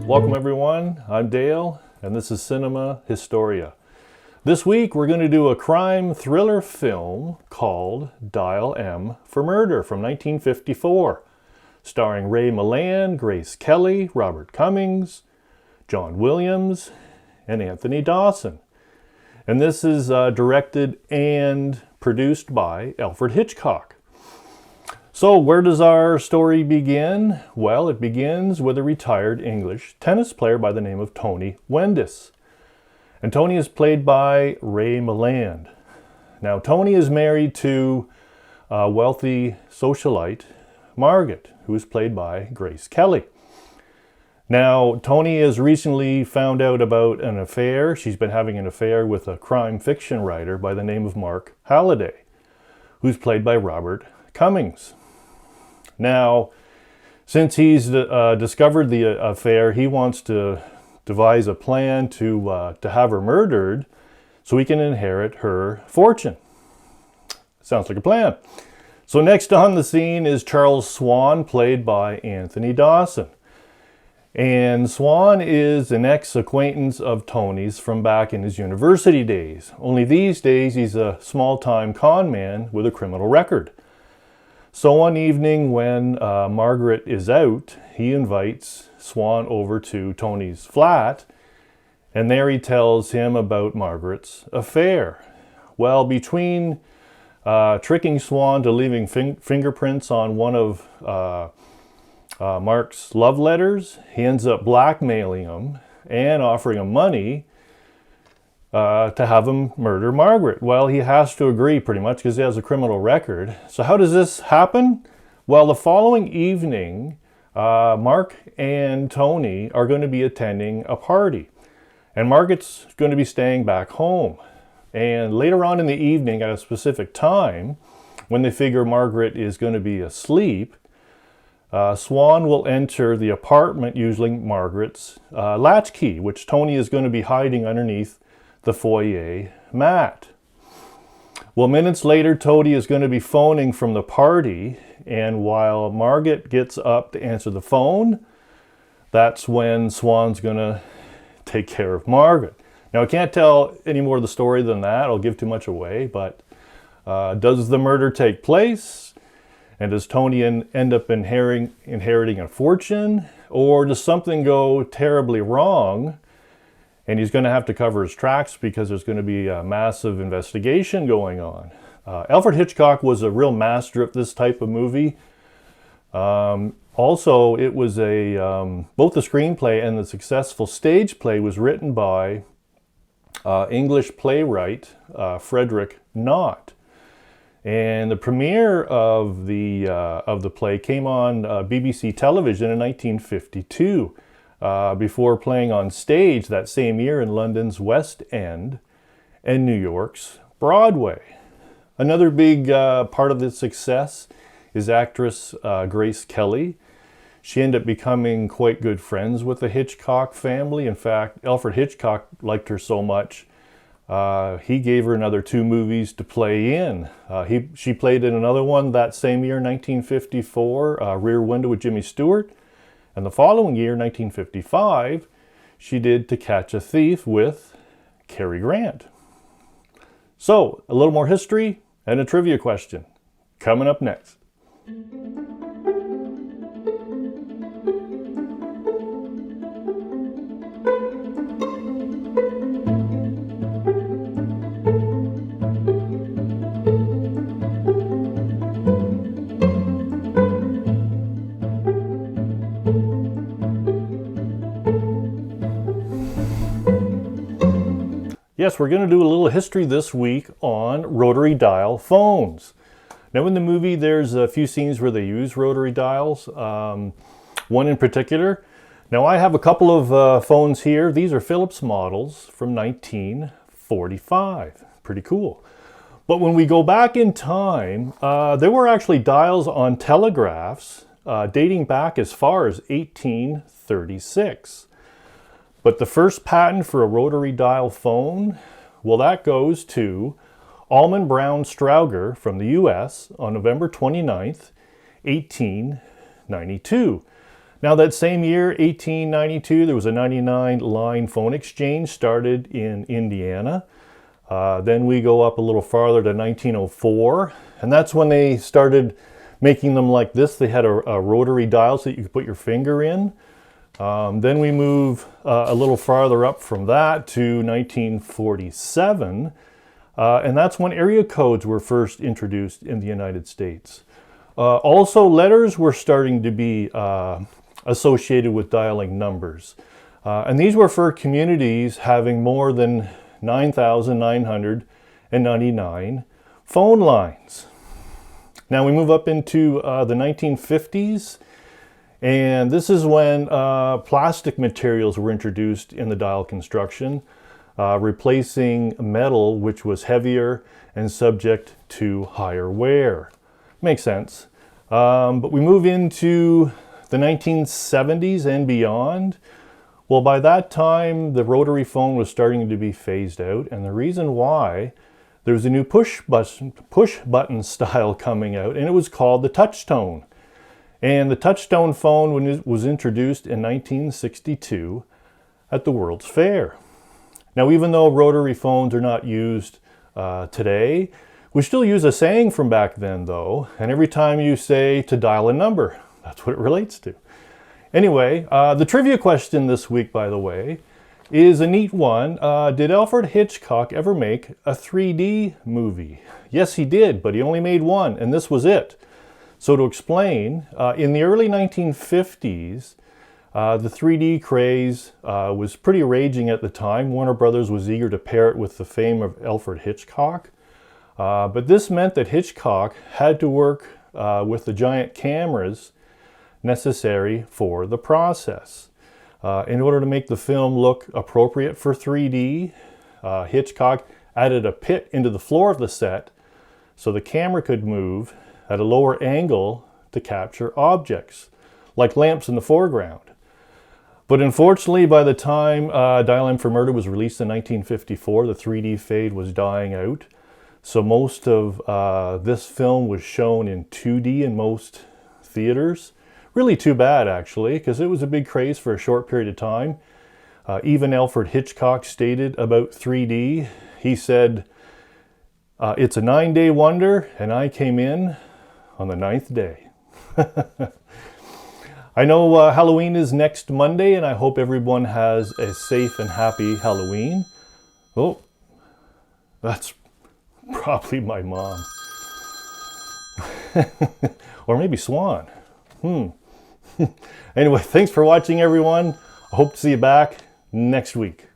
Welcome everyone, I'm Dale, and this is Cinema Historia. This week we're going to do a crime thriller film called Dial M for Murder from 1954, starring Ray Milland, Grace Kelly, Robert Cummings, John Williams, and Anthony Dawson. And this is directed and produced by Alfred Hitchcock. So where does our story begin? Well, it begins with a retired English tennis player by the name of Tony Wendis. And Tony is played by Ray Milland. Now, Tony is married to a wealthy socialite, Margaret, who is played by Grace Kelly. Now, Tony has recently found out about an affair. She's been having an affair with a crime fiction writer by the name of Mark Halliday, who's played by Robert Cummings. Now, since he's discovered the affair, he wants to devise a plan to have her murdered so he can inherit her fortune. Sounds like a plan. So next on the scene is Charles Swan, played by Anthony Dawson. And Swan is an ex-acquaintance of Tony's from back in his university days. Only these days he's a small-time con man with a criminal record. So one evening when Margaret is out, he invites Swan over to Tony's flat, and there he tells him about Margaret's affair. Well, between tricking Swan to leaving fingerprints on one of Mark's love letters, he ends up blackmailing him and offering him money to have him murder Margaret. Well, he has to agree pretty much because he has a criminal record. So how does this happen? Well, the following evening, Mark and Tony are going to be attending a party. And Margaret's going to be staying back home. And later on in the evening at a specific time, when they figure Margaret is going to be asleep, Swan will enter the apartment using Margaret's latchkey, which Tony is going to be hiding underneath the foyer mat. Well, minutes later, Tony is going to be phoning from the party, and while Margaret gets up to answer the phone, that's when Swan's going to take care of Margaret. Now, I can't tell any more of the story than that. I'll give too much away, but does the murder take place? And does Tony end up inheriting a fortune? Or does something go terribly wrong and he's going to have to cover his tracks because there's going to be a massive investigation going on? Alfred Hitchcock was a real master of this type of movie. Also, it was both the screenplay and the successful stage play was written by English playwright Frederick Knott. And the premiere of the play came on BBC television in 1952, before playing on stage that same year in London's West End and New York's Broadway. Another big part of the success is actress Grace Kelly. She ended up becoming quite good friends with the Hitchcock family. In fact, Alfred Hitchcock liked her so much, he gave her another 2 movies to play in. She played in another one that same year, 1954, Rear Window with Jimmy Stewart. And the following year, 1955, she did To Catch a Thief with Cary Grant. So, a little more history and a trivia question coming up next. Yes, we're going to do a little history this week on rotary dial phones. Now in the movie there's a few scenes where they use rotary dials, one in particular. Now I have a couple of phones here. These are Philips models from 1945. Pretty cool. But when we go back in time, there were actually dials on telegraphs dating back as far as 1836. But the first patent for a rotary dial phone, well, that goes to Almond Brown Strauger from the US on November 29th, 1892. Now that same year, 1892, there was a 99-line phone exchange started in Indiana. Then we go up a little farther to 1904, and that's when they started making them like this. They had a rotary dial so that you could put your finger in. Then we move a little farther up from that to 1947, and that's when area codes were first introduced in the United States. Also, letters were starting to be associated with dialing numbers, and these were for communities having more than 9,999 phone lines. Now we move up into the 1950s, and this is when plastic materials were introduced in the dial construction, replacing metal, which was heavier and subject to higher wear. Makes sense. But we move into the 1970s and beyond. Well, by that time, the rotary phone was starting to be phased out, and the reason why, there was a new push button style coming out, and it was called the touchtone. And the touchtone phone was introduced in 1962 at the World's Fair. Now, even though rotary phones are not used today, we still use a saying from back then, though, and every time you say to dial a number, that's what it relates to. Anyway, the trivia question this week, by the way, is a neat one. Did Alfred Hitchcock ever make a 3D movie? Yes, he did, but he only made one, and this was it. So to explain, in the early 1950s, the 3D craze was pretty raging at the time. Warner Brothers was eager to pair it with the fame of Alfred Hitchcock. But this meant that Hitchcock had to work with the giant cameras necessary for the process. In order to make the film look appropriate for 3D, Hitchcock added a pit into the floor of the set so the camera could move at a lower angle to capture objects, like lamps in the foreground. But unfortunately, by the time Dial M for Murder was released in 1954, the 3D fad was dying out. So most of this film was shown in 2D in most theaters. Really too bad, actually, because it was a big craze for a short period of time. Even Alfred Hitchcock stated about 3D. He said, it's a 9-day wonder, and I came in on the 9th day. I know Halloween is next Monday, and I hope everyone has a safe and happy Halloween. Oh, that's probably my mom. Or maybe Swan. Anyway, thanks for watching, everyone. I hope to see you back next week.